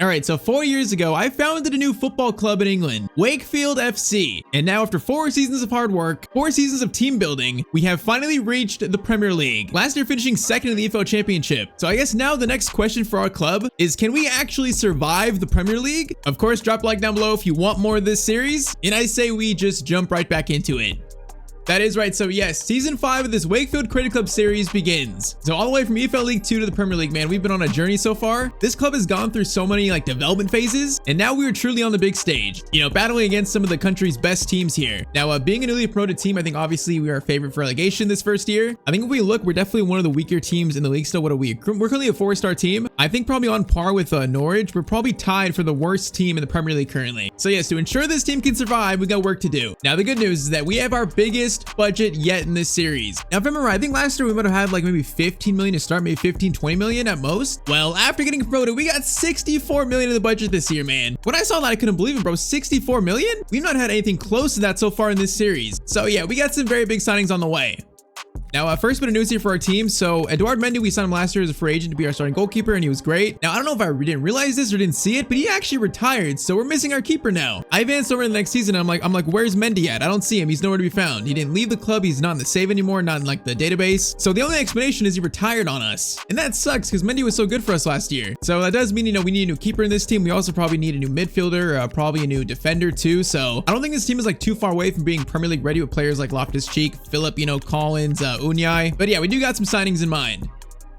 All right, so 4 years ago, I founded a new football club in England, Wakefield FC. And now after 4 seasons of hard work, 4 seasons of team building, we have finally reached the Premier League. Last year finishing second in the EFL Championship. So I guess now the next question for our club is, can we actually survive the Premier League? Of course, drop a like down below if you want more of this series. And I say we just jump right back into it. That is right. So yes, season 5 of this Wakefield Creative Club series begins. So all the way from EFL League 2 to the Premier League, man, we've been on a journey so far. This club has gone through so many development phases, and now we are truly on the big stage, battling against some of the country's best teams here. Now, being a newly promoted team, I think obviously we are a favorite for relegation this first year. I think if we look, we're definitely one of the weaker teams in the league still. What are we? We're currently a 4-star team. I think probably on par with Norwich. We're probably tied for the worst team in the Premier League currently. So yes, to ensure this team can survive, we got work to do. Now, the good news is that we have our biggest budget yet in this series. Now, if I remember, I think last year we might have had maybe 15 million to start, maybe 15, 20 million at most. Well, after getting promoted, we got 64 million in the budget this year, man. When I saw that, I couldn't believe it, bro. 64 million? We've not had anything close to that so far in this series. So yeah, we got some very big signings on the way. Now, first bit of news here for our team. So Eduard Mendy, we signed him last year as a free agent to be our starting goalkeeper, and he was great. Now, I don't know if I didn't realize this or didn't see it, but he actually retired. So we're missing our keeper now. I advanced over in the next season. I'm like, where's Mendy at? I don't see him. He's nowhere to be found. He didn't leave the club. He's not in the save anymore, not in the database. So the only explanation is he retired on us. And that sucks because Mendy was so good for us last year. So that does mean, we need a new keeper in this team. We also probably need a new midfielder, probably a new defender too. So I don't think this team is too far away from being Premier League ready with players like Loftus-Cheek, Philip, Collins, Unai. But yeah, we do got some signings in mind.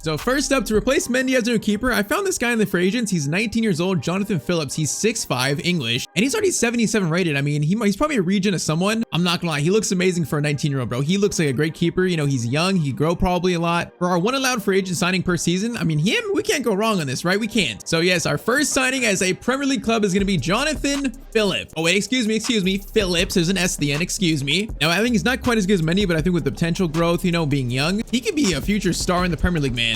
So first up, to replace Mendy as a new keeper, I found this guy in the free agents. He's 19 years old, Jonathan Phillips. He's 6'5", English, and he's already 77 rated. I mean, he's probably a region of someone. I'm not gonna lie, he looks amazing for a 19-year-old, bro. He looks like a great keeper. He's young, he grow probably a lot. For our one allowed free agent signing per season, I mean, we can't go wrong on this, right? We can't. So yes, our first signing as a Premier League club is gonna be Jonathan Phillips. Oh wait, excuse me, Phillips. There's an S at the end, excuse me. Now, I think he's not quite as good as Mendy, but I think with the potential growth, being young, he could be a future star in the Premier League, man.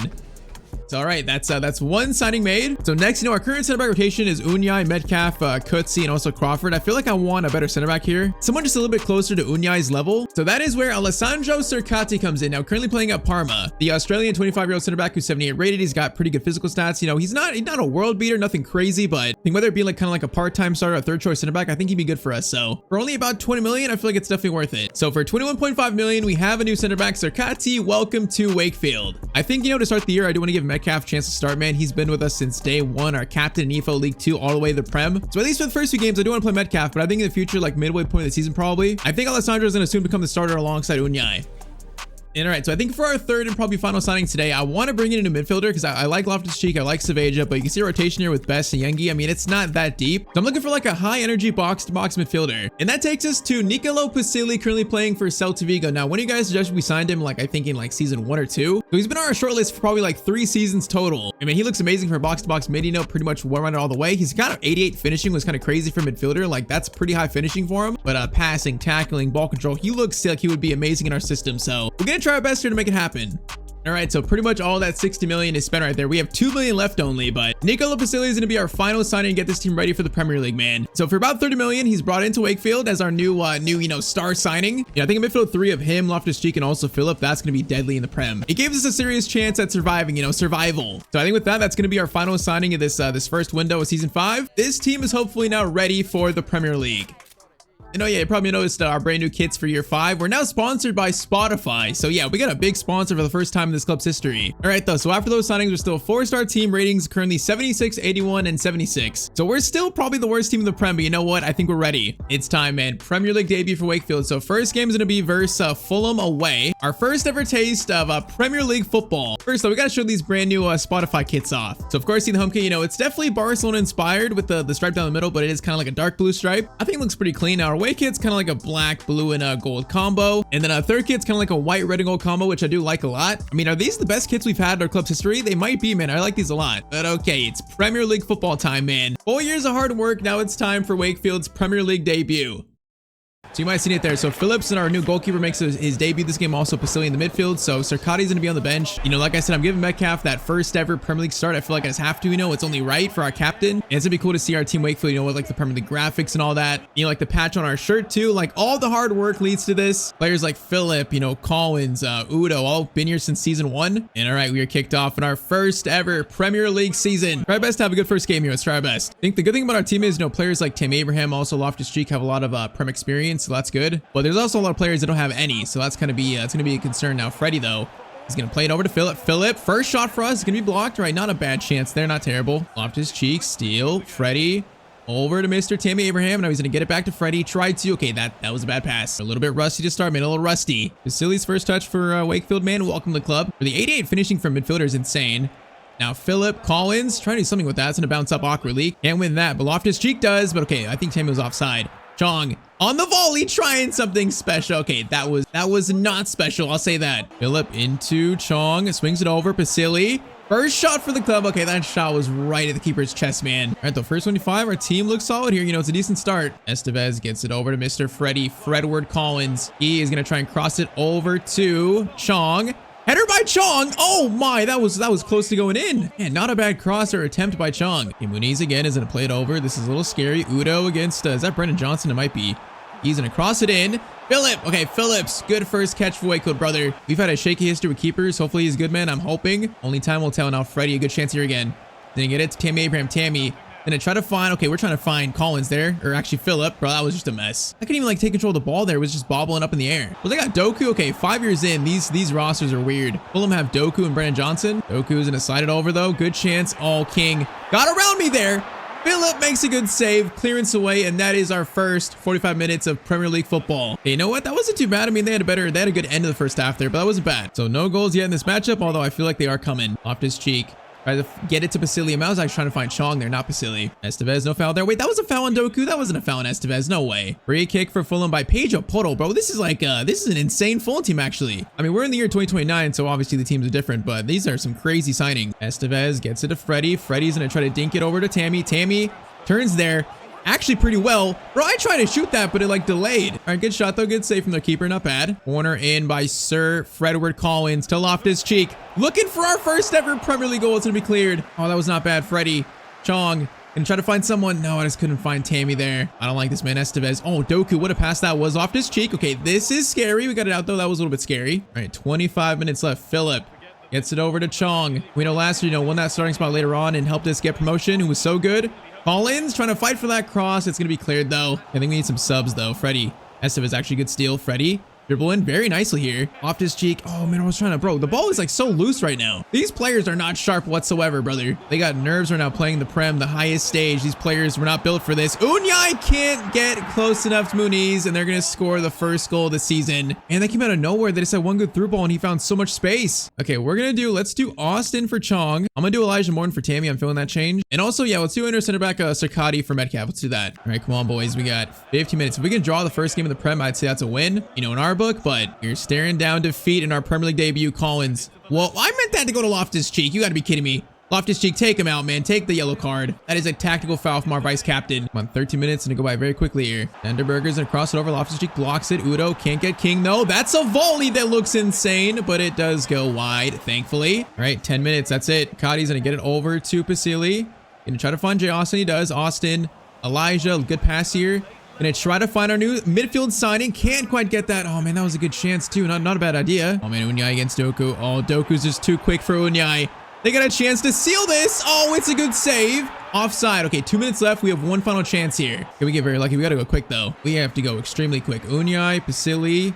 So, all right, that's one signing made. So next, our current center back rotation is Unai, Metcalf, Coetzee, and also Crawford. I feel like I want a better center back here. Someone just a little bit closer to Unai's level. So that is where Alessandro Cercati comes in. Now, currently playing at Parma, the Australian 25-year-old center back who's 78 rated. He's got pretty good physical stats. He's not a world beater, nothing crazy, but I think whether it be kind of like a part-time starter, a third choice center back, I think he'd be good for us. So for only about 20 million, I feel like it's definitely worth it. So for 21.5 million, we have a new center back, Cercati. Welcome to Wakefield. I think, to start the year, I do want to give Metcalf a chance to start, man. He's been with us since day one, our captain in EFL League 2 all the way to the Prem. So at least for the first few games, I do want to play Metcalf, but I think in the future, midway point of the season probably, I think Alessandro is going to soon become the starter alongside Unai. And all right, so I think for our third and probably final signing today, I want to bring in a midfielder because I like Loftus-Cheek, I like Saveja, but you can see a rotation here with Best and Yengi. I mean, it's not that deep. So I'm looking for a high energy box-to-box midfielder. And that takes us to Nicolo Pasili, currently playing for Celta Vigo. Now, one of you guys suggested we signed him, I think in season 1 or 2. So he's been on our short list for probably 3 seasons total. I mean, he looks amazing for a box-to-box mid, pretty much one-runner all the way. He's got 88 finishing, was kind of crazy for midfielder. That's pretty high finishing for him. But passing, tackling, ball control, he looks like he would be amazing in our system. So we're going to try our best here to make it happen. All right, so pretty much all that 60 million is spent right there. We have 2 million left only, but Nicolo Pasili is going to be our final signing and get this team ready for the Premier League, man. So for about 30 million, he's brought into Wakefield as our new star signing. I think a midfield 3 of him, Loftus-Cheek, and also Philip, that's going to be deadly in the Prem. It gives us a serious chance at surviving, survival. So I think with that's going to be our final signing of this first window of season 5. This team is hopefully now ready for the Premier League. And oh yeah, you probably noticed our brand new kits for year 5. We're now sponsored by Spotify. So yeah, we got a big sponsor for the first time in this club's history. All right though, so after those signings, we're still a 4-star team, ratings currently 76, 81, and 76. So we're still probably the worst team in the Prem, but you know what? I think we're ready. It's time, man. Premier League debut for Wakefield. So first game is gonna be versus Fulham away. Our first ever taste of Premier League football. First though, we gotta show these brand new Spotify kits off. So of course, see the home kit, it's definitely Barcelona inspired with the stripe down the middle, but it is kind of like a dark blue stripe. I think it looks pretty clean. Now our away kit's kind of like a black, blue, and gold combo. And then a third kit's kind of like a white, red, and gold combo, which I do like a lot. I mean, are these the best kits we've had in our club's history? They might be, man. I like these a lot. But okay, it's Premier League football time, man. 4 years of hard work. Now it's time for Wakefield's Premier League debut. So you might have seen it there. So Phillips and our new goalkeeper makes his debut this game. Also Pasili in the midfield. So Sarkadi's going to be on the bench. You know, like I said, I'm giving Metcalf that first ever Premier League start. I feel like I just have to, you know, it's only right for our captain. And it's going to be cool to see our team Wakefield, you know, with like the Premier League graphics and all that. You know, like the patch on our shirt too. Like all the hard work leads to this. Players like Phillip, you know, Collins, Udo, all been here since season 1. And all right, we are kicked off in our first ever Premier League season. Try our best to have a good first game here. Let's try our best. I think the good thing about our team is, you know, players like Tim Abraham, also Loftus-Cheek have a lot of Prem experience. So that's good. But there's also a lot of players that don't have any, so that's gonna be a concern now. Freddie though, he's gonna play it over to Philip. Philip, first shot for us is gonna be blocked. Right, not a bad chance there, not terrible. Loftus-Cheek, steal. Freddie over to Mr. Tammy Abraham. Now he's gonna get it back to Freddie. Tried to. Okay, that was a bad pass. A little bit rusty to start, man. A little rusty. Vasili's first touch for Wakefield, man. Welcome to the club. For the 88 finishing from midfielder is insane. Now Philip Collins trying to do something with that. It's gonna bounce up awkwardly. Can't win that, but Loftus-Cheek does. But okay, I think Tammy was offside. Chong on the volley, trying something special. Okay, that was not special. I'll say that. Philip into Chong, swings it over. Pasili, first shot for the club. Okay, that shot was right at the keeper's chest, man. All right, the first 25. Our team looks solid here. You know, it's a decent start. Estevez gets it over to Mr. Freddie Fredward Collins. He is gonna try and cross it over to Chong. Header by Chong. Oh my, that was close to going in. Man, not a bad cross or attempt by Chong. Okay, Muniz again is gonna play it over. This is a little scary. Udo against, is that Brendan Johnson? It might be. He's gonna cross it in. Philip. Okay, Phillips. Good first catch for Wakefield, brother. We've had a shaky history with keepers. Hopefully he's good, man. I'm hoping. Only time will tell now. Freddie, a good chance here again. Then get it to Tammy Abraham. Tammy. Then I try to find, okay, we're trying to find Collins there, or actually Philip. Bro, that was just a mess. I couldn't even like take control of the ball there. It was just bobbling up in the air. Well, they got Doku. Okay, 5 years in, these rosters are weird. Fulham have Doku and Brendan Johnson. Doku's gonna slide it over though. Good chance. Oh, King got around me there. Philip makes a good save, clearance away, and that is our first 45 minutes of Premier League football. Hey, you know what? That wasn't too bad. I mean, they had a good end of the first half there, but that wasn't bad. So no goals yet in this matchup, although I feel like they are coming. Loftus-Cheek. Try to get it to Pasili. I was actually trying to find Chong there, not Pasili. Estevez, no foul there. Wait, that was a foul on Doku. That wasn't a foul on Estevez. No way. Free kick for Fulham by Pedro Porto, bro. This is like, this is an insane Fulham team, actually. I mean, we're in the year 2029, so obviously the teams are different, but these are some crazy signings. Estevez gets it to Freddie. Freddie's gonna try to dink it over to Tammy. Tammy turns there. Actually pretty well. Bro, I tried to shoot that, but it like delayed. All right, good shot though. Good save from the keeper. Not bad. Corner in by Sir Fredward Collins to Loftus-Cheek. Looking for our first ever Premier League goal. It's gonna be cleared. Oh, that was not bad. Freddie. Chong. Gonna try to find someone. No, I just couldn't find Tammy there. I don't like this, man. Estevez. Oh, Doku. What a pass that was. Loftus-Cheek. Okay, this is scary. We got it out though. That was a little bit scary. All right, 25 minutes left. Philip gets it over to Chong. We know last year, you know, won that starting spot later on and helped us get promotion. Who was so good. Collins trying to fight for that cross. It's going to be cleared, though. I think we need some subs, though. Freddie. Estevez actually good steal. Freddie. Dribble in very nicely here. Loftus-Cheek. Oh, man, I was trying to... Bro, the ball is, like, so loose right now. These players are not sharp whatsoever, brother. They got nerves right now playing the Prem, the highest stage. These players were not built for this. Unyai can't get close enough to Muniz, and they're going to score the first goal of the season. And they came out of nowhere. They just had one good through ball, and he found so much space. Okay, let's do Austin for Chong. I'm going to do Elijah Morton for Tammy. I'm feeling that change. And also, yeah, let's do inner center back Sarkadi for Metcalf. Let's do that. All right, come on, boys. We got 15 minutes. If we can draw the first game of the Prem, I'd say that's a win, you know, in our book, but you're staring down defeat in our Premier League debut. Collins. Well, I meant that to go to Loftus-Cheek. You got to be kidding me. Loftus-Cheek, take him out, man. Take the yellow card. That is a tactical foul from our vice captain. Come on, 13 minutes and to go by very quickly here. Enderberger's gonna cross it over. Loftus-Cheek blocks it. Udo can't get King though. That's a volley that looks insane, but it does go wide, thankfully. All right, 10 minutes. That's it. Cotty's gonna get it over to Pasili. Gonna try to find Jay Austin. He does. Austin, Elijah, good pass here. Gonna try to find our new midfield signing. Can't quite get that. Oh man, that was a good chance too. Not a bad idea. Oh man, Unyai against Doku. Oh, Doku's just too quick for Unyai. They got a chance to seal this. Oh, it's a good save. Offside. Okay, 2 minutes left. We have one final chance here. Okay, we get very lucky. We gotta go quick though. We have to go extremely quick. Unyai, Pasili,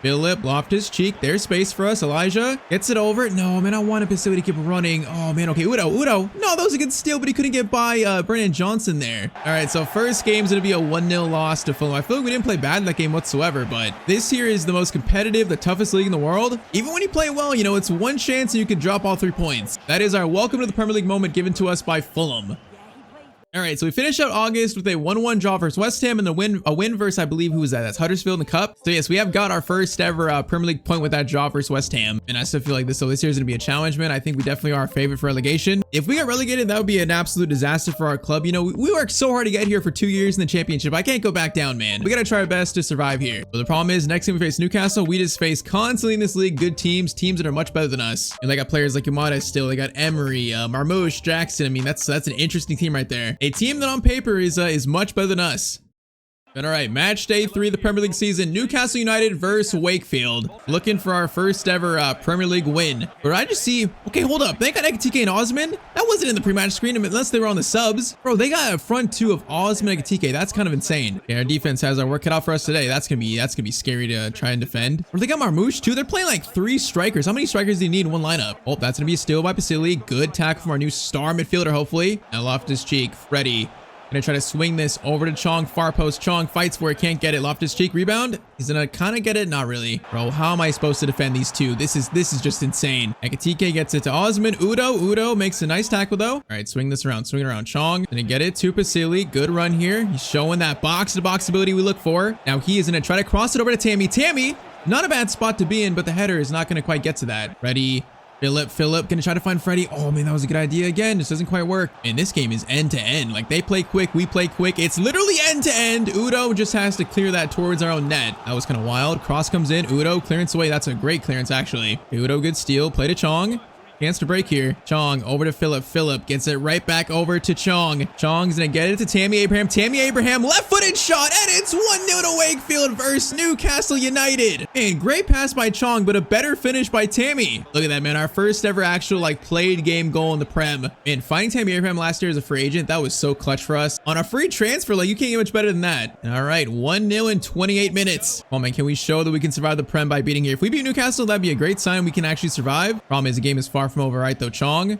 Philip, Loftus-Cheek. There's space for us. Elijah gets it over. No, man, I wanted Pasili to keep running. Oh, man. Okay, Udo. No, that was a good steal, but he couldn't get by Brendan Johnson there. All right, so first game's going to be a 1-0 loss to Fulham. I feel like we didn't play bad in that game whatsoever, but this here is the most competitive, the toughest league in the world. Even when you play well, you know, it's one chance and you can drop all 3 points. That is our welcome to the Premier League moment given to us by Fulham. All right, so we finished out August with a 1-1 draw versus West Ham and a win versus, I believe, who was that? That's Huddersfield in the Cup. So yes, we have got our first ever Premier League point with that draw versus West Ham. And I still feel like this year is going to be a challenge, man. I think we definitely are a favorite for relegation. If we got relegated, that would be an absolute disaster for our club. You know, we worked so hard to get here for 2 years in the championship. I can't go back down, man. We got to try our best to survive here. But the problem is, next time we face Newcastle, we just face constantly in this league good teams that are much better than us. And they got players like Yamada still. They got Emery, Marmouche, Jackson. I mean, that's an interesting team right there. A team that on paper is much better than us. But all right, match day 3 of the Premier League season. Newcastle United versus Wakefield. Looking for our first ever Premier League win. But I just see, okay, hold up. They got Ekitike and Osman. That wasn't in the pre-match screen unless they were on the subs. Bro, they got a front 2 of Osman and Ekitike. That's kind of insane. Okay, our defense has our work cut out for us today. That's gonna be scary to try and defend. Or they got Marmouche too. They're playing like 3 strikers. How many strikers do you need in one lineup? Oh, that's gonna be a steal by Basili. Good tackle from our new star midfielder, hopefully. Now Loftus-Cheek, Freddie. Gonna try to swing this over to Chong, far post. Chong fights for it, can't get it. Loftus-Cheek rebound. He's gonna kind of get it, not really. Bro, how am I supposed to defend these two? This is just insane. Ekitike gets it to Osman. Udo makes a nice tackle though. All right, swing this around, swing it around. Chong gonna get it to Basili. Good run here. He's showing that box-to-box ability we look for. Now he is gonna try to cross it over to Tammy. Tammy, not a bad spot to be in, but the header is not gonna quite get to that. Ready. Philip gonna try to find Freddie. Oh man, that was a good idea again. This doesn't quite work. And this game is end to end. Like they play quick, we play quick. It's literally end to end. Udo just has to clear that towards our own net. That was kind of wild. Cross comes in. Udo clearance away. That's a great clearance actually. Udo, good steal. Play to Chong. Chance to break here. Chong over to Philip. Philip gets it right back over to Chong. Chong's gonna get it to Tammy Abraham. Tammy Abraham, left-footed shot, and it's 1-0 to Wakefield versus Newcastle United. And great pass by Chong, but a better finish by Tammy. Look at that, man. Our first ever actual like played game goal in the Prem. And finding Tammy Abraham last year as a free agent, that was so clutch for us. On a free transfer, like you can't get much better than that. All right, 1-0 in 28 minutes. Oh man, can we show that we can survive the Prem by beating here? If we beat Newcastle, that'd be a great sign we can actually survive. Problem is the game is far from over right though. Chong, you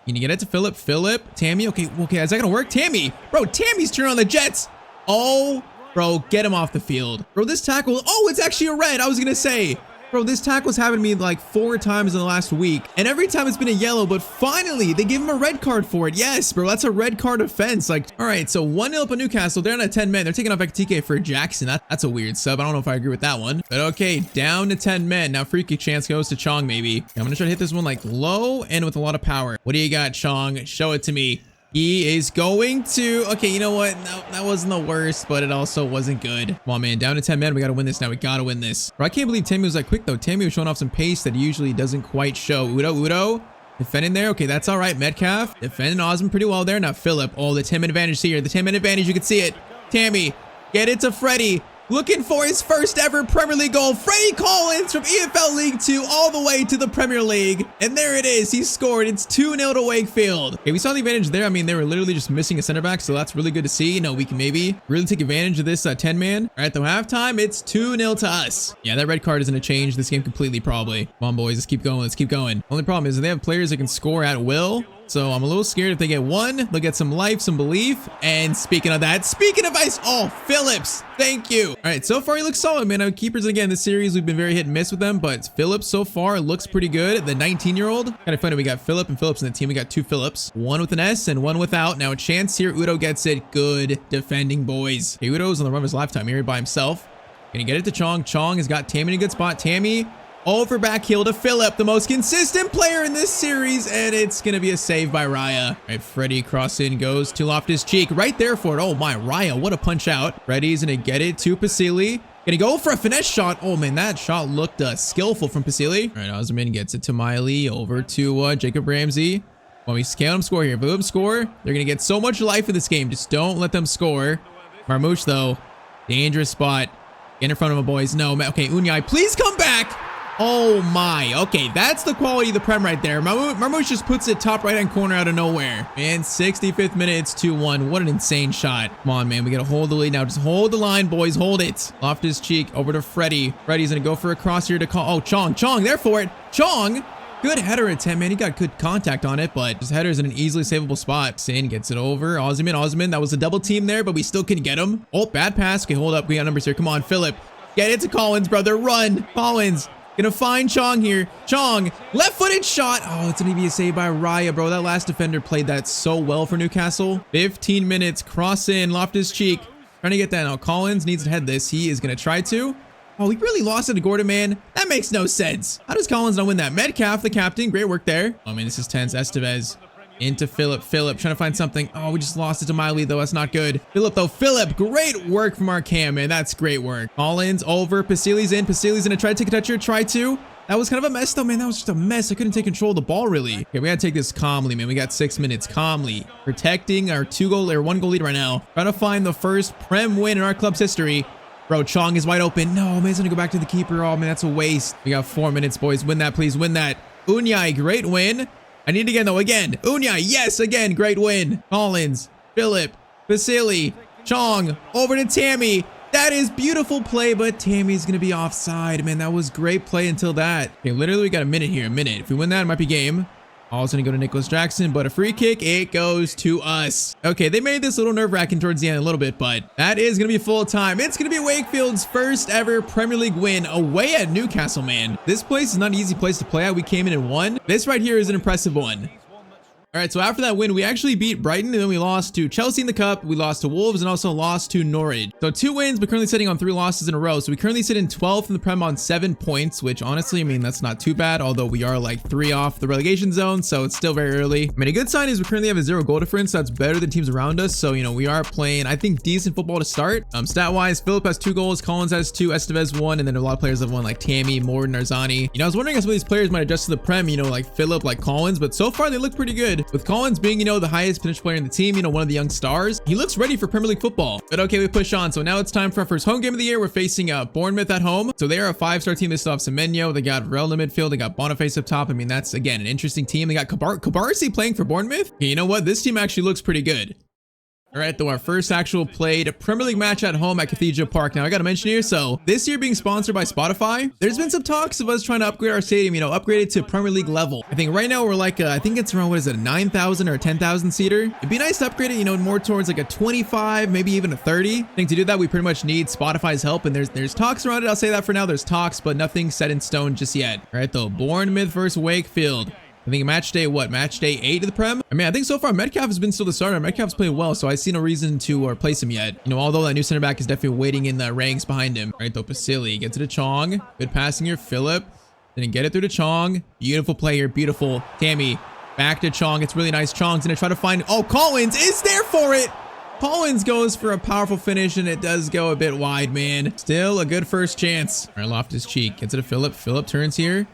need to get it to Philip. Tammy, okay, is that gonna work? Tammy, bro, Tammy's turning on the Jets. Oh, bro, get him off the field. Bro, this tackle, oh, it's actually a red. I was gonna say, bro, this tackle's happened to me like 4 times in the last week, and every time it's been a yellow, but finally they give him a red card for it. Yes, bro, that's a red card offense. Like, all right, so 1-0 up on Newcastle. They're on a 10 men. They're taking off Ekitike for Jackson. That's a weird sub. I don't know if I agree with that one, but okay, down to 10 men. Now free kick chance goes to Chong, maybe. I'm gonna try to hit this one like low and with a lot of power. What do you got, Chong? Show it to me. He is going to, okay, you know what? No, that wasn't the worst, but it also wasn't good. Come on, man, down to 10 men. We got to win this now. We got to win this. Bro, I can't believe Tammy was that quick, though. Tammy was showing off some pace that he usually doesn't quite show. Udo, defending there. Okay, that's all right. Metcalf, defending Osman pretty well there. Now, Philip, oh, the 10-man advantage here. The 10-man advantage, you can see it. Tammy, get it to Freddie. Looking for his first ever Premier League goal. Freddie Collins from EFL League 2 all the way to the Premier League. And there it is. He scored. It's 2-0 to Wakefield. Okay, we saw the advantage there. I mean, they were literally just missing a center back, so that's really good to see. You know, we can maybe really take advantage of this 10-man. All right, though, halftime, it's 2-0 to us. Yeah, that red card is going to change this game completely, probably. Come on, boys. Let's keep going. Let's keep going. Only problem is they have players that can score at will. So I'm a little scared if they get one, they'll get some life, some belief. And speaking of that, speaking of ice, oh, Phillips, thank you. All right, so far he looks solid, man. Our keepers, again, this series, we've been very hit and miss with them, but Phillips so far looks pretty good. The 19-year-old, kind of funny, we got Philip and Phillips in the team. We got 2 Phillips, one with an S and one without. Now a chance here, Udo gets it. Good defending, boys. Okay, Udo's on the run of his lifetime here by himself. Gonna get it to Chong. Chong has got Tammy in a good spot. Tammy, over back heel to Philip, the most consistent player in this series, and it's going to be a save by Raya. All right, Freddie cross in goes to Loftus-Cheek. Right there for it. Oh my, Raya, what a punch out. Freddie's going to get it to Basili. Gonna go for a finesse shot. Oh man, that shot looked skillful from Basili. All right, Osman gets it to Miley, over to Jacob Ramsey. Well, we can't let them score here. If we let them score, they're going to get so much life in this game. Just don't let them score. Marmouche, though, dangerous spot. Get in front of him, boys. No, okay, Unyai, please come back. Oh my, okay, that's the quality of the Prem right there. Marmouche just puts it top right-hand corner out of nowhere. And 65th minute, it's 2-1. What an insane shot. Come on, man, we gotta hold the lead now. Just hold the line, boys, hold it. Loftus-Cheek over to Freddie. Freddie's gonna go for a cross here to call. Oh, Chong, there for it. Chong, good header attempt, man. He got good contact on it, but his header's in an easily savable spot. Sin gets it over. Osman, that was a double team there, but we still couldn't get him. Oh, bad pass. Okay, hold up, we got numbers here. Come on, Philip. Get it to Collins, brother, run. Collins. Gonna find Chong here. Chong, left-footed shot. Oh, it's gonna be a save by Raya, bro. That last defender played that so well for Newcastle. 15 minutes, cross in, Loftus-Cheek. Trying to get that now. Collins needs to head this. He is gonna try to. Oh, we really lost it to Gordon, man. That makes no sense. How does Collins not win that? Metcalf, the captain. Great work there. Oh, man, this is tense. Estevez into Philip. Philip trying to find something. Oh, we just lost it to Miley, though. That's not good. Philip, though. Philip, great work from our cam, man. That's great work. Collins over. Pasili's in. Pasili's gonna try to take a toucher. Try to. That was kind of a mess, though, man. That was just a mess. I couldn't take control of the ball, really. Okay, we gotta take this calmly, man. We got 6 minutes. Calmly. Protecting our 1-goal lead right now. Trying to find the first Prem win in our club's history. Bro, Chong is wide open. No, man, he's gonna go back to the keeper. Oh, man, that's a waste. We got 4 minutes, boys. Win that, please. Win that. Unyai, great win. I need again, though. Again. Unyai, yes, again. Great win. Collins, Philip, Vasily, Chong, over to Tammy. That is beautiful play, but Tammy's gonna be offside. Man, that was great play until that. Okay, literally, we got a minute here. A minute. If we win that, it might be game. Also gonna go to Nicholas Jackson, but a free kick, it goes to us. Okay, they made this a little nerve-wracking towards the end a little bit, but that is gonna be full time. It's gonna be Wakefield's first ever Premier League win away at Newcastle, man. This place is not an easy place to play at. We came in and won. This right here is an impressive one. All right, so after that win, we actually beat Brighton, and then we lost to Chelsea in the Cup, we lost to Wolves, and also lost to Norwich. So 2 wins, but currently sitting on 3 losses in a row. So we currently sit in 12th in the Prem on 7 points, which honestly, I mean, that's not too bad, although we are like 3 off the relegation zone, so it's still very early. I mean, a good sign is we currently have a 0 goal difference, so that's better than teams around us. So, you know, we are playing, I think, decent football to start. Stat-wise, Philip has 2 goals, Collins has 2, Estevez 1, and then a lot of players have 1, like Tammy, Morton, Arzani. You know, I was wondering if some of these players might adjust to the Prem, you know, like Philip, like Collins, but so far they look pretty good. With Collins being, you know, the highest potential player in the team, you know, one of the young stars, he looks ready for Premier League football. But okay, we push on. So now it's time for our first home game of the year. We're facing Bournemouth at home. So they are a 5-star team. They still have Semenyo. They got Varela in the midfield. They got Boniface up top. I mean, that's, again, an interesting team. They got Kabarsi playing for Bournemouth. Okay, you know what? This team actually looks pretty good. All right, though, our first actual played Premier League match at home at Cathedral Park. Now, I got to mention here, so this year being sponsored by Spotify, there's been some talks of us trying to upgrade our stadium, you know, upgrade it to Premier League level. I think right now we're like, I think it's around, what is it, a 9,000 or a 10,000 seater? It'd be nice to upgrade it, you know, more towards like a 25, maybe even a 30. I think to do that, we pretty much need Spotify's help, and there's talks around it. I'll say that for now. There's talks, but nothing set in stone just yet. All right, though, Bournemouth versus Wakefield. I think match day, what? Match day 8 of the Prem? I mean, I think so far Metcalf has been still the starter. Metcalf's played well, so I see no reason to replace him yet. You know, although that new center back is definitely waiting in the ranks behind him. All right, though, Pasili gets it to Chong. Good passing here, Philip. Didn't get it through to Chong. Beautiful play here, beautiful. Tammy, back to Chong. It's really nice. Chong's gonna try to find, oh, Collins is there for it. Collins goes for a powerful finish, and it does go a bit wide, man. Still a good first chance. All right, Loftus-Cheek gets it to Philip. Philip turns here.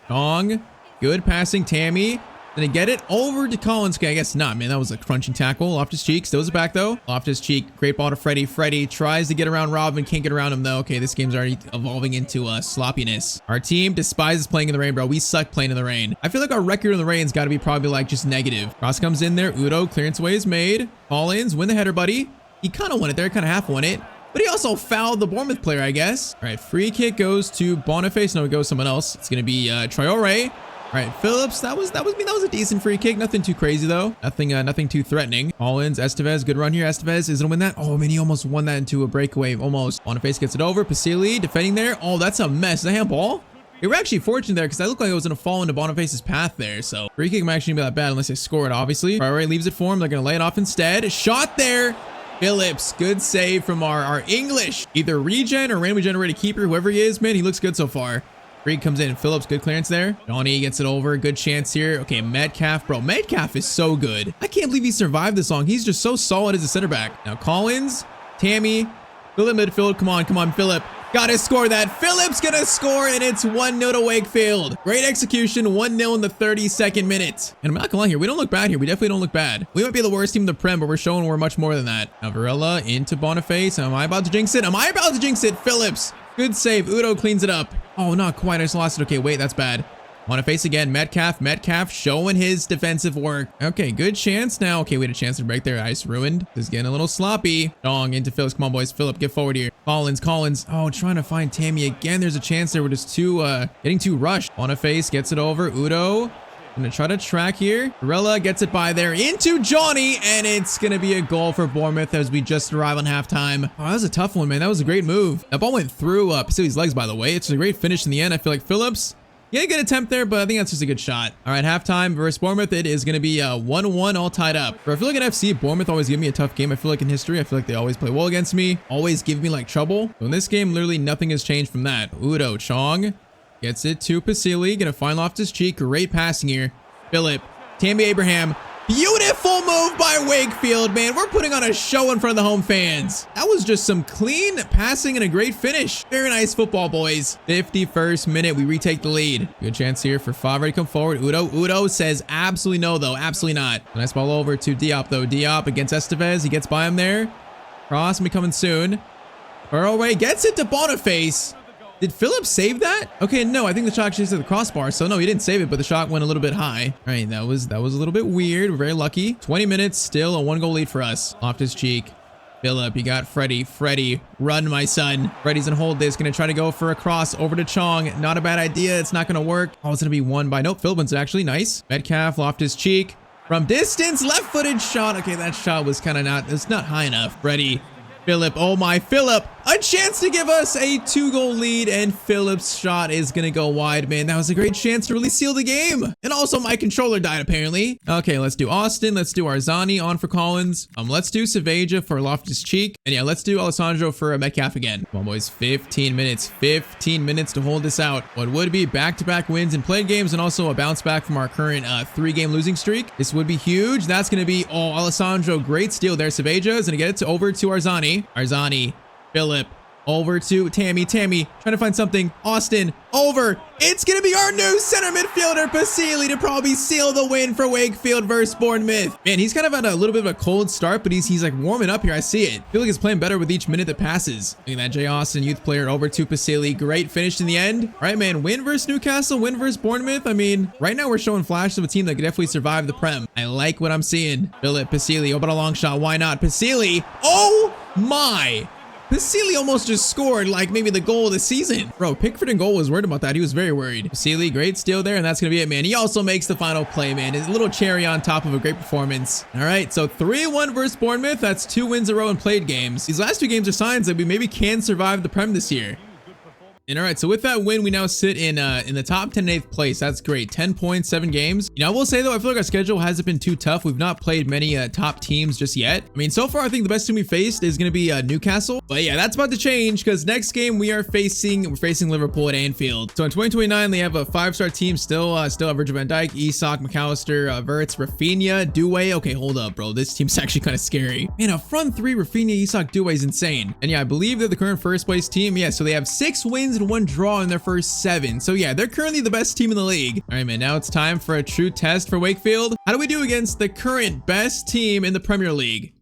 Chong. Good passing, Tammy. Did he get it over to Collins? Okay, I guess not, man. That was a crunching tackle. Loftus-Cheek steals it back, though. Loftus-Cheek, great ball to Freddie. Freddie tries to get around Robin, can't get around him, though. Okay, this game's already evolving into sloppiness. Our team despises playing in the rain, bro. We suck playing in the rain. I feel like our record in the rain's got to be probably like just negative. Cross comes in there. Udo, clearance away is made. Collins, win the header, buddy. He kind of won it there, kind of half won it. But he also fouled the Bournemouth player, I guess. All right, free kick goes to Boniface. No, it goes someone else. It's going to be Traore. All right, Phillips, that was a decent free kick. Nothing too crazy, though. Nothing too threatening. Collins, Estevez, good run here. Estevez is gonna win that. Oh, man, he almost won that into a breakaway. Almost. Boniface gets it over. Pasili defending there. Oh, that's a mess. Is that handball? They were actually fortunate there because that looked like it was gonna fall into Boniface's path there. So free kick might actually be that bad unless they score it, obviously. All right, leaves it for him. They're gonna lay it off instead. Shot there. Phillips, good save from our English, either regen or randomly generated keeper, whoever he is, man, he looks good so far. Reed comes in. Phillips, good clearance there. Johnny gets it over. Good chance here. Okay, Metcalf, bro. Metcalf is so good. I can't believe he survived this long. He's just so solid as a center back. Now Collins, Tammy, Philip midfield. Come on, Philip. Gotta score that. Phillips gonna score, and it's 1-0 to Wakefield. Great execution, 1-0 in the 32nd minute. And I'm not gonna lie here, we don't look bad here. We definitely don't look bad. We might be the worst team in the Prem, but we're showing we're much more than that. Now Varela into Boniface. Am I about to jinx it? Am I about to jinx it? Phillips. Good save. Udo cleans it up. Oh, not quite. I just lost it. Okay, wait, that's bad. Boniface again. Metcalf showing his defensive work. Okay, good chance now. Okay, we had a chance to break there. Ice ruined. This is getting a little sloppy. Dong into Phillips. Come on, boys. Philip, get forward here. Collins. Oh, trying to find Tammy again. There's a chance there. We're just getting too rushed. Boniface gets it over. Udo. Gonna try to track here. Barella gets it by there into Johnny, and it's gonna be a goal for Bournemouth as we just arrive on halftime. Oh, that was a tough one, man. That was a great move. That ball went through Pasili's legs, by the way. It's a great finish in the end. I feel like Phillips, yeah, a good attempt there, but I think that's just a good shot. All right, halftime versus Bournemouth. It is going to be 1-1, all tied up. But I feel like in FC, Bournemouth always give me a tough game. I feel like in history, I feel like they always play well against me, always give me like trouble. So in this game, literally nothing has changed from that. Udo Chong gets it to Pasili, gonna find Loftus-Cheek. Great passing here. Philip, Tammy Abraham. Beautiful move by Wakefield, man. We're putting on a show in front of the home fans. That was just some clean passing and a great finish. Very nice football, boys. 51st minute, we retake the lead. Good chance here for Favre to come forward. Udo says absolutely no, though. Absolutely not. Nice ball over to Diop, though. Diop against Estevez. He gets by him there. Cross be coming soon. Burroway gets it to Boniface. Did Phillips save that? Okay, no, I think the shot actually hit the crossbar. So no, he didn't save it, but the shot went a little bit high. All right, that was a little bit weird. We're very lucky. 20 minutes, still a 1-goal lead for us. Loftus-Cheek. Phillip, you got Freddie. Freddie, run, my son. Freddie's gonna hold this, gonna try to go for a cross over to Chong. Not a bad idea. It's not gonna work. Oh, it's gonna be won by, nope, Philbin's actually nice. Metcalf, Loftus-Cheek. From distance, left-footed shot. Okay, that shot was kind of it's not high enough. Freddie. Philip, oh my, Philip, a chance to give us a 2-goal lead, and Philip's shot is gonna go wide, man. That was a great chance to really seal the game. And also my controller died, apparently. Okay, let's do Austin. Let's do Arzani on for Collins. Let's do Saveja for Loftus-Cheek. And yeah, let's do Alessandro for Metcalf again. Come on, boys, 15 minutes. 15 minutes to hold this out. What would be back-to-back wins in played games and also a bounce back from our current 3-game losing streak. This would be huge. That's gonna be, oh, Alessandro, great steal there. Saveja is gonna get it over to Arzani. Arzani, Philip, over to Tammy, trying to find something. Austin, over. It's going to be our new center midfielder, Pasili, to probably seal the win for Wakefield versus Bournemouth. Man, he's kind of had a little bit of a cold start, but he's like warming up here. I see it. I feel like he's playing better with each minute that passes. Look at that, Jay Austin, youth player, over to Pasili. Great finish in the end. All right, man, win versus Newcastle, win versus Bournemouth. I mean, right now we're showing flashes of a team that could definitely survive the Prem. I like what I'm seeing. Philip, Pasili, open a long shot. Why not? Pasili. Oh my. Pasili almost just scored like maybe the goal of the season. Bro, Pickford in goal was worried about that. He was very worried. Pasili, great steal there, and that's going to be it, man. He also makes the final play, man. His little cherry on top of a great performance. All right, so 3-1 versus Bournemouth. That's 2 wins in a row in played games. These last 2 games are signs that we maybe can survive the Prem this year. And all right, so with that win, we now sit in the top 10 and 8th place. That's great. 10 points, 7 games. You know, I will say though, I feel like our schedule hasn't been too tough. We've not played many top teams just yet. I mean, so far, I think the best team we faced is going to be Newcastle. But yeah, that's about to change because next game we're facing Liverpool at Anfield. So in 2029, they have a 5-star team still have Virgil van Dijk, Isak, McAllister, Verts, Rafinha, Doué. Okay, hold up, bro. This team's actually kind of scary. Man, a front 3, Rafinha, Isak, Doué is insane. And yeah, I believe they're the current first place team. Yeah, so they have 6 wins and 1 draw in their first 7. So yeah, they're currently the best team in the league. All right, man, now it's time for a true test for Wakefield. How do we do against the current best team in the Premier League?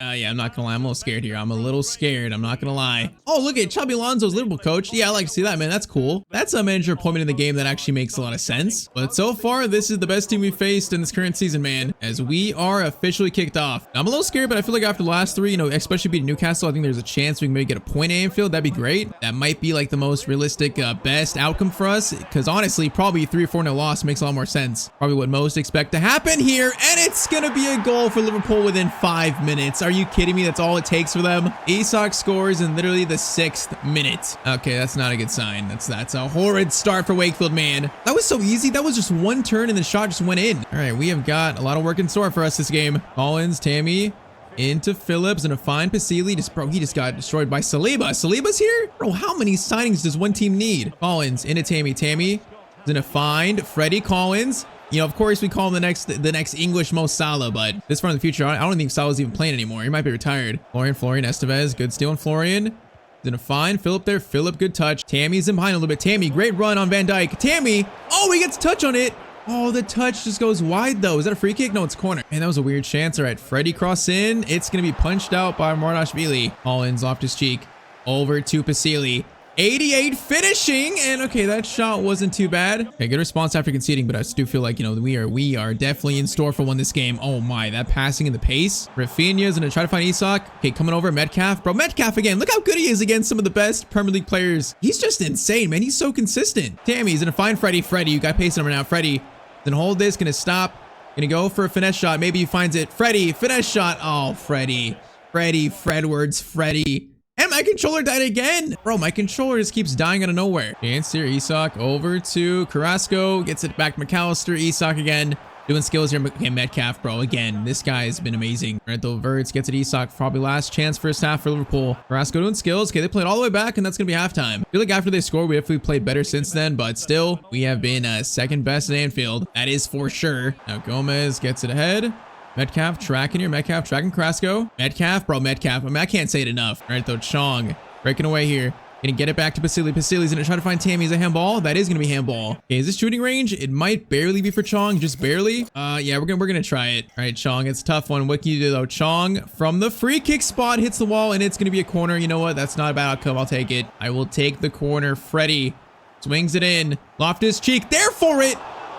Yeah, I'm not gonna lie. I'm a little scared here. I'm a little scared. I'm not gonna lie. Oh, look at Xabi Alonso's Liverpool coach. Yeah, I like to see that, man. That's cool. That's a manager appointment in the game that actually makes a lot of sense. But so far, this is the best team we've faced in this current season, man, as we are officially kicked off. I'm a little scared, but I feel like after the last 3, you know, especially beating Newcastle, I think there's a chance we can maybe get a point at Anfield. That'd be great. That might be like the most realistic, best outcome for us. Because honestly, probably 3 or 4-0 loss makes a lot more sense. Probably what most expect to happen here. And it's gonna be a goal for Liverpool within 5 minutes. Are you kidding me? That's all it takes for them. Isak scores in literally the 6th minute. Okay, that's not a good sign. That's a horrid start for Wakefield, man. That was so easy. That was just one turn and the shot just went in. All right, we have got a lot of work in store for us this game. Collins, Tammy, into Phillips, and a fine Pasili. Bro, he just got destroyed by Saliba. Saliba's here? Bro, how many signings does one team need? Collins into Tammy. Tammy is gonna find Freddie Collins. You know, of course, we call him the next English Mo Salah, but this far in the future, I don't think Salah's even playing anymore. He might be retired. Florian Estevez, good steal on Florian. Gonna find Philip there. Philip, good touch. Tammy's in behind a little bit. Tammy, great run on Van Dijk. Tammy, oh, he gets a touch on it. Oh, the touch just goes wide, though. Is that a free kick? No, it's a corner. Man, that was a weird chance. All right, Freddie cross in. It's gonna be punched out by Marnashvili. Collins, Loftus-Cheek, over to Pasili. 88 finishing, and okay, that shot wasn't too bad. Okay, good response after conceding, but I do feel like, you know, we are definitely in store for one this game. Oh my, that passing and the pace. Rafinha's gonna try to find Isak. Okay, coming over, Metcalf. Bro, Metcalf again. Look how good he is against some of the best Premier League players. He's just insane, man. He's so consistent. Tammy's gonna find Freddie. Freddie, you got pace number now. Freddie Then hold this, gonna stop. Gonna go for a finesse shot. Maybe he finds it. Freddy, finesse shot. Oh, Freddy. Fredwards, Freddy. And my controller died again. Bro, my controller just keeps dying out of nowhere. Tyztir, Isak over to Carrasco. Gets it back to McAllister. Isak again. Doing skills here. Okay, Metcalf, bro. Again, this guy has been amazing. All right, though, Verts gets it. Isak, probably last chance first half for Liverpool. Carrasco doing skills. Okay, they played all the way back, and that's going to be halftime. I feel like after they score, we definitely played better since then, but still, we have been second best at Anfield. That is for sure. Now, Gomez gets it ahead. Metcalf tracking here. Metcalf tracking Carrasco. Metcalf, bro, Metcalf. I mean, I can't say it enough. All right, though, Chong breaking away here. Gonna get it back to Basili. Basili's gonna try to find Tammy. Is a handball? That is gonna be handball. Okay, is this shooting range? It might barely be for Chong, just barely. Yeah, we're gonna try it. All right, Chong, it's a tough one. What can you do though? Chong from the free kick spot hits the wall, and it's gonna be a corner. You know what? That's not a bad outcome. I'll take it. I will take the corner. Freddy swings it in. Loftus-Cheek there for it.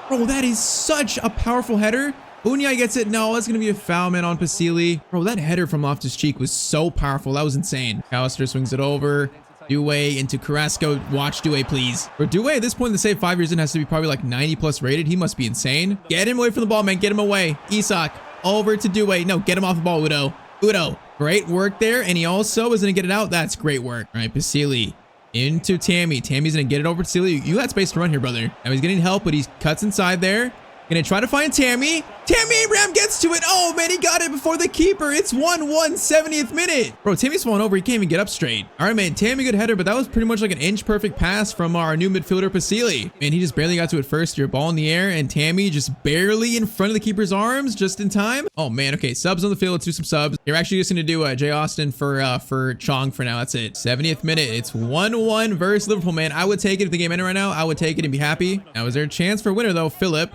Bro, that is such a powerful header. Unyai gets it. No, that's going to be a foul, man, on Basili. Bro, that header from Loftus-Cheek was so powerful. That was insane. McAllister swings it over. Doué into Carrasco. Watch Doué, please. For Doué, at this point in the save, 5 years in, has to be probably like 90 plus rated. He must be insane. Get him away from the ball, man. Get him away. Isak over to Doué. No, get him off the ball, Udo. Udo, great work there. And he also is going to get it out. That's great work. All right, Basili into Tammy. Tammy's going to get it over to Basili. You got space to run here, brother. Now he's getting help, but he cuts inside there. Gonna try to find Tammy. Tammy Abraham gets to it. Oh, man, he got it before the keeper. It's 1-1, 70th minute. Bro, Tammy's falling over. He can't even get up straight. All right, man, Tammy, good header, but that was pretty much like an inch-perfect pass from our new midfielder, Basili. Man, he just barely got to it first. Your ball in the air, and Tammy just barely in front of the keeper's arms, just in time. Oh, man, okay, subs on the field. Let's do some subs. You're actually just gonna do Jay Austin for Chong for now. That's it. 70th minute. It's 1-1 versus Liverpool, man. I would take it if the game ended right now. I would take it and be happy. Now, is there a chance for a winner, though? Philip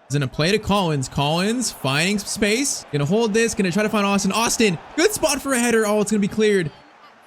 is gonna play to Collins. Collins finding some space. Gonna hold this. Gonna try to find Austin. Austin, good spot for a header. Oh, it's gonna be cleared.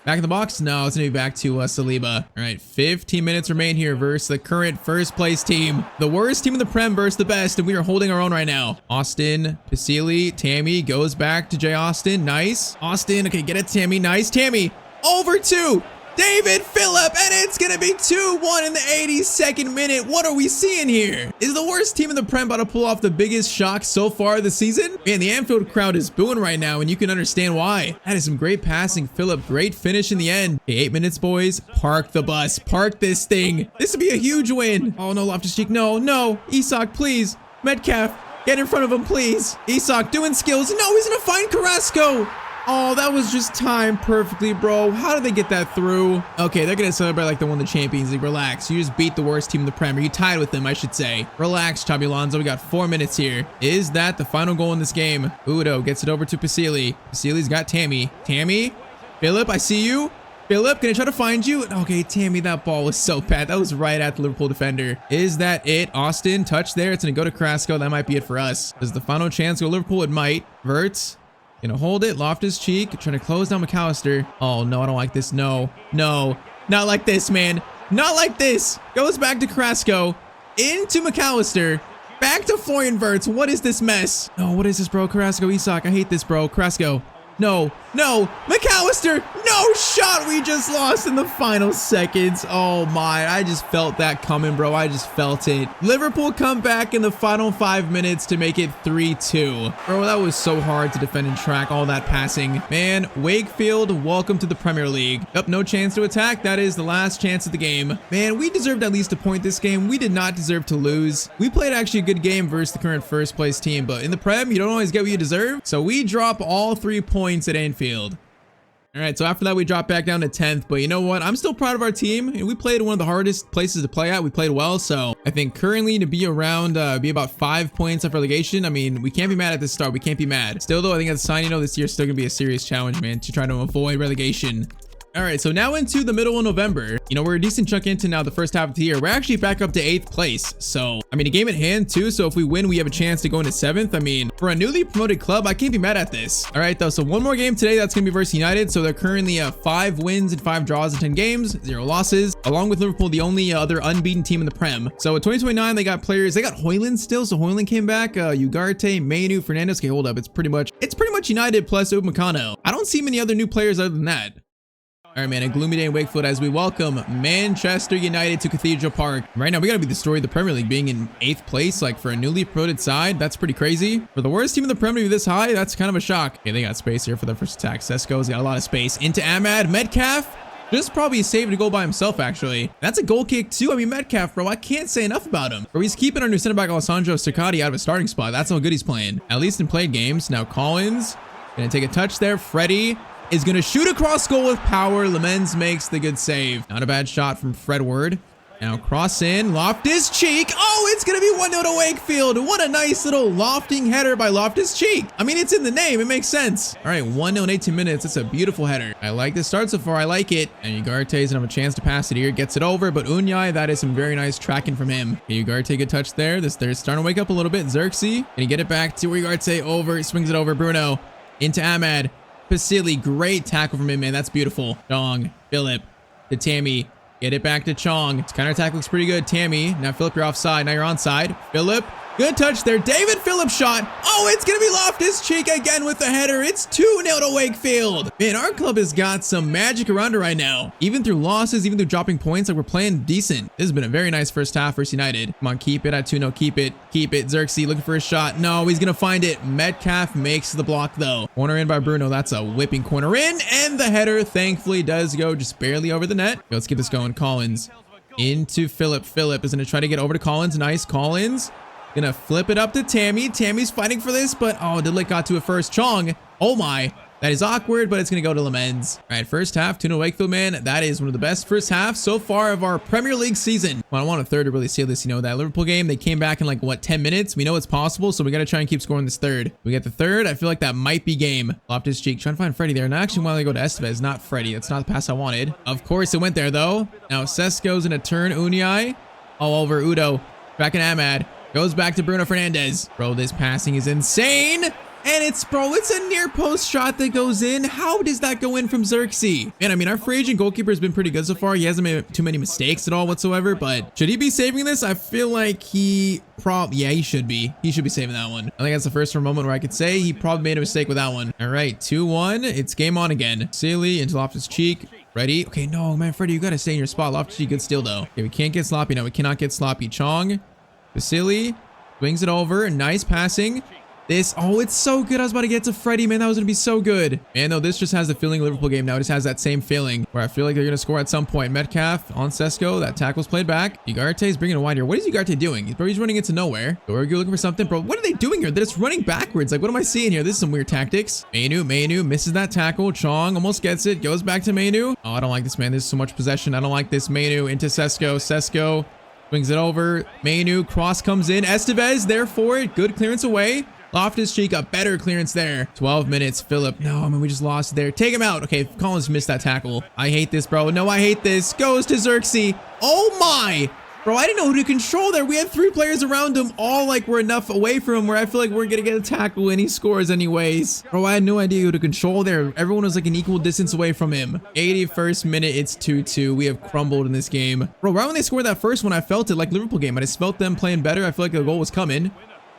Back in the box? No, it's gonna be back to Saliba. All right, 15 minutes remain here versus the current first place team. The worst team in the Prem versus the best, and we are holding our own right now. Austin, Basili, Tammy goes back to Jay Austin. Nice. Austin, okay, get it, Tammy. Nice. Tammy, over to David Phillip, and it's gonna be 2-1 in the 82nd minute. What are we seeing here? Is the worst team in the Prem about to pull off the biggest shock so far this season? Man, the Anfield crowd is booing right now, and you can understand why. That is some great passing. Phillip, great finish in the end. Okay, 8 minutes, boys. Park the bus. Park this thing. This would be a huge win. Oh, no, Loftus-Cheek. No, no. Isak, please. Metcalf, get in front of him, please. Isak doing skills. No, he's gonna find Carrasco. Oh, that was just timed perfectly, bro. How did they get that through? Okay, they're going to celebrate like they won the Champions League. Relax. You just beat the worst team in the Premier. You tied with them, I should say. Relax, Xabi Alonso. We got 4 minutes here. Is that the final goal in this game? Udo gets it over to Basili. Basili's got Tammy. Tammy? Philip, I see you. Philip, can I try to find you? Okay, Tammy, that ball was so bad. That was right at the Liverpool defender. Is that it? Austin, touch there. It's going to go to Carrasco. That might be it for us. Does the final chance go Liverpool? It might. Verts. Gonna hold it. Loftus-Cheek trying to close down McAllister. Oh, no, I don't like this. No, no, not like this, man. Not like this. Goes back to Carrasco. Into McAllister. Back to Florian Wirtz. What is this mess? No, what is this, bro? Carrasco, Isak. I hate this, bro. Carrasco. No, no, McAllister, no shot. We just lost in the final seconds. Oh my, I just felt that coming, bro. I just felt it. Liverpool come back in the final 5 minutes to make it 3-2. Bro, that was so hard to defend and track all that passing. Man, Wakefield, welcome to the Premier League. Up, no chance to attack. That is the last chance of the game. Man, we deserved at least a point this game. We did not deserve to lose. We played actually a good game versus the current first place team, but in the Prem, you don't always get what you deserve. So we drop all 3 points at Anfield. All right, so after that, we dropped back down to 10th, but you know what? I'm still proud of our team, and we played one of the hardest places to play at. We played well, so I think currently to be around, be about 5 points of relegation. I mean, we can't be mad at the start. We can't be mad. Still, though, I think that's a sign, you know, this year's still gonna be a serious challenge, man, to try to avoid relegation. All right, so now into the middle of November. You know, we're a decent chunk into now the first half of the year. We're actually back up to 8th place. So, I mean, a game at hand too. So if we win, we have a chance to go into 7th. I mean, for a newly promoted club, I can't be mad at this. All right, though. So one more game today. That's going to be versus United. So they're currently 5 wins and 5 draws in 10 games, 0 losses. Along with Liverpool, the only other unbeaten team in the Prem. So in 2029, they got players. They got Højlund still. So Højlund came back. Ugarte, Manu, Fernandes. Okay, hold up. It's pretty much United plus Upamecano. I don't see many other new players other than that. All right, man, a gloomy day in Wakefield as we welcome Manchester United to Cathedral Park. Right now, we got to be the story of the Premier League being in 8th place, like for a newly promoted side. That's pretty crazy. For the worst team in the Premier League this high, that's kind of a shock. Okay, they got space here for the first attack. Sesko's got a lot of space. Into Ahmad. Metcalf just probably saved a goal by himself, actually. That's a goal kick, too. I mean, Metcalf, bro, I can't say enough about him. Bro, he's keeping our new center back, Alessandro Circati, out of a starting spot. That's how good he's playing, at least in played games. Now, Collins gonna take a touch there. Freddie is gonna shoot across goal with power. Lemens makes the good save. Not a bad shot from Fredward. Now cross in, Loftus-Cheek. Oh, it's gonna be 1-0 to Wakefield. What a nice little lofting header by Loftus-Cheek. I mean, it's in the name, it makes sense. All right, 1-0 in 18 minutes. It's a beautiful header. I like this start so far, I like it. And Ugarte's gonna have a chance to pass it here, gets it over, but Unyai, that is some very nice tracking from him. Okay, Ugarte, good touch there. They're starting to wake up a little bit. Xerxes, can he get it back to Ugarte over, swings it over, Bruno, into Ahmad. Pasili, great tackle from him, man. That's beautiful. Chong, Philip, to Tammy. Get it back to Chong. His counter attack looks pretty good. Tammy, now Philip, you're offside. Now you're onside. Philip, good touch there. David Philip shot. Oh, it's going to be Loftus-Cheek again with the header. It's 2-0 to Wakefield. Man, our club has got some magic around it right now. Even through losses, even through dropping points, like we're playing decent. This has been a very nice first half versus United. Come on, keep it at 2-0. Keep it. Keep it. Xerxes looking for a shot. No, he's going to find it. Metcalf makes the block, though. Corner in by Bruno. That's a whipping corner in. And the header, thankfully, does go just barely over the net. Let's keep this going. Collins into Philip. Philip is going to try to get over to Collins. Nice. Collins gonna flip it up to Tammy. Tammy's fighting for this, but oh, Delic got to it first. Chong, oh my, that is awkward, but it's gonna go to Lemens. All right, first half, 2-0 Wakefield, man. That is one of the best first halves so far of our Premier League season. Well, I want a third to really seal this. You know, that Liverpool game, they came back in like, what, 10 minutes? We know it's possible, so we gotta try and keep scoring this third. We get the third. I feel like that might be game. Loftus-Cheek, trying to find Freddie there. And I actually want to go to Estevez, not Freddie. That's not the pass I wanted. Of course, it went there, though. Now, Sesko's gonna turn Unyai all over Udo. Back in Ahmad. Goes back to Bruno Fernandes. Bro, this passing is insane. And it's a near post shot that goes in. How does that go in from Xerxes? Man, I mean, our free agent goalkeeper has been pretty good so far. He hasn't made too many mistakes at all whatsoever, but should he be saving this? I feel like yeah, he should be. He should be saving that one. I think that's the first moment where I could say he probably made a mistake with that one. All right, 2-1. It's game on again. Sealy into Loftus-Cheek. Ready? Okay, no, man, Freddie, you got to stay in your spot. Loftus-Cheek, good steal, though. Okay, we can't get sloppy now. We cannot get sloppy. Chong. Vasily swings it over. Nice passing. Oh, it's so good. I was about to get to Freddie, man. That was going to be so good. Man, though, this just has the feeling Liverpool game now. It just has that same feeling where I feel like they're going to score at some point. Metcalf on Sesko. That tackle's played back. Ugarte's bringing it wide here. What is Ugarte doing? He's running into nowhere. Dorgu looking for something. Bro, what are they doing here? They're just running backwards. Like, what am I seeing here? This is some weird tactics. Mainu misses that tackle. Chong almost gets it. Goes back to Mainu. Oh, I don't like this, man. There's so much possession. I don't like this. Mainu into Sesko. Sesko swings it over. Mainu, cross comes in. Estevez there for it. Good clearance away. Loftus-Cheek, a better clearance there. 12 minutes. Philip. No, I mean, we just lost there. Take him out. Okay, Collins missed that tackle. I hate this, bro. No, I hate this. Goes to Xerxes. Oh my. Bro, I didn't know who to control there. We had 3 players around him, all like we're enough away from him where I feel like we're gonna get a tackle and he scores anyways. Bro, I had no idea who to control there. Everyone was like an equal distance away from him. 81st minute, it's 2-2. We have crumbled in this game. Bro, right when they scored that first one, I felt it like Liverpool game. I just felt them playing better. I feel like the goal was coming.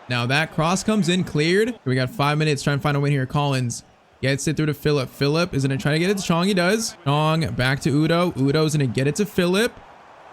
Now that cross comes in, cleared. We got 5 minutes trying to find a win here. Collins gets it through to Philip. Philip is gonna try to get it to Chong. He does. Chong back to Udo. Udo's gonna get it to Philip.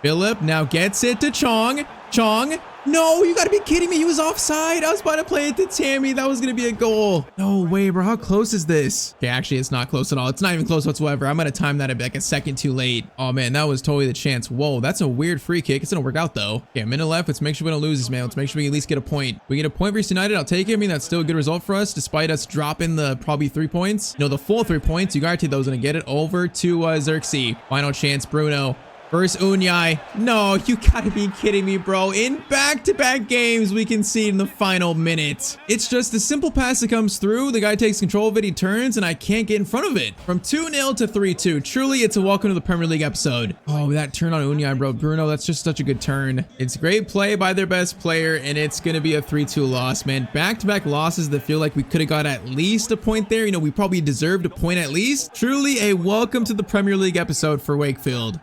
Philip now gets it to Chong. Chong. No, you gotta be kidding me. He was offside. I was about to play it to Tammy. That was gonna be a goal. No way, bro. How close is this? Okay, actually, it's not close at all. It's not even close whatsoever. I'm gonna time that like a second too late. Oh, man, that was totally the chance. Whoa, that's a weird free kick. It's gonna work out, though. Okay, a minute left. Let's make sure we don't lose this, man. Let's make sure we at least get a point. We get a point versus United. I'll take it. I mean, that's still a good result for us, despite us dropping the probably 3 points. No, the full 3 points. Ugarte, though, is gonna get it over to Xerxes. Final chance, Bruno. First Unyai. No, you gotta be kidding me, bro. In back-to-back games, we concede in the final minute. It's just a simple pass that comes through. The guy takes control of it. He turns, and I can't get in front of it. From 2-0 to 3-2. Truly, it's a welcome to the Premier League episode. Oh, that turn on Unyai, bro. Bruno, that's just such a good turn. It's great play by their best player, and it's gonna be a 3-2 loss, man. Back-to-back losses that feel like we could have got at least a point there. You know, we probably deserved a point at least. Truly a welcome to the Premier League episode for Wakefield.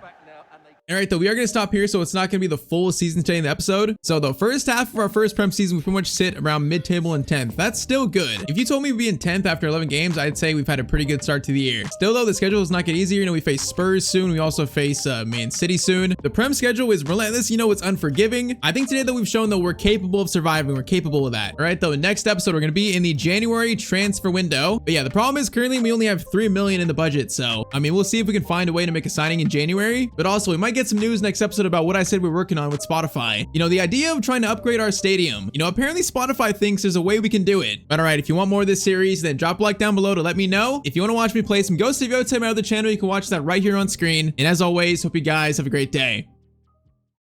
All right, though, we are going to stop here, so it's not going to be the full season today in the episode. So the first half of our first Prem season, we pretty much sit around mid-table in 10th. That's still good. If you told me we'd be in 10th after 11 games, I'd say we've had a pretty good start to the year. Still, though, the schedule does not get easier. You know, we face Spurs soon. We also face Man City soon. The Prem schedule is relentless. You know, it's unforgiving. I think today that we've shown that we're capable of surviving. We're capable of that. All right, though, next episode, we're going to be in the January transfer window. But yeah, the problem is currently we only have 3 million in the budget. So, I mean, we'll see if we can find a way to make a signing in January. But also, we might get some news next episode about what I said we're working on with Spotify. You know, the idea of trying to upgrade our stadium. You know, apparently Spotify thinks there's a way we can do it. But all right, if you want more of this series, then drop a like down below to let me know. If you want to watch me play some Ghost of Yo, my other channel, you can watch that right here on screen. And as always, hope you guys have a great day.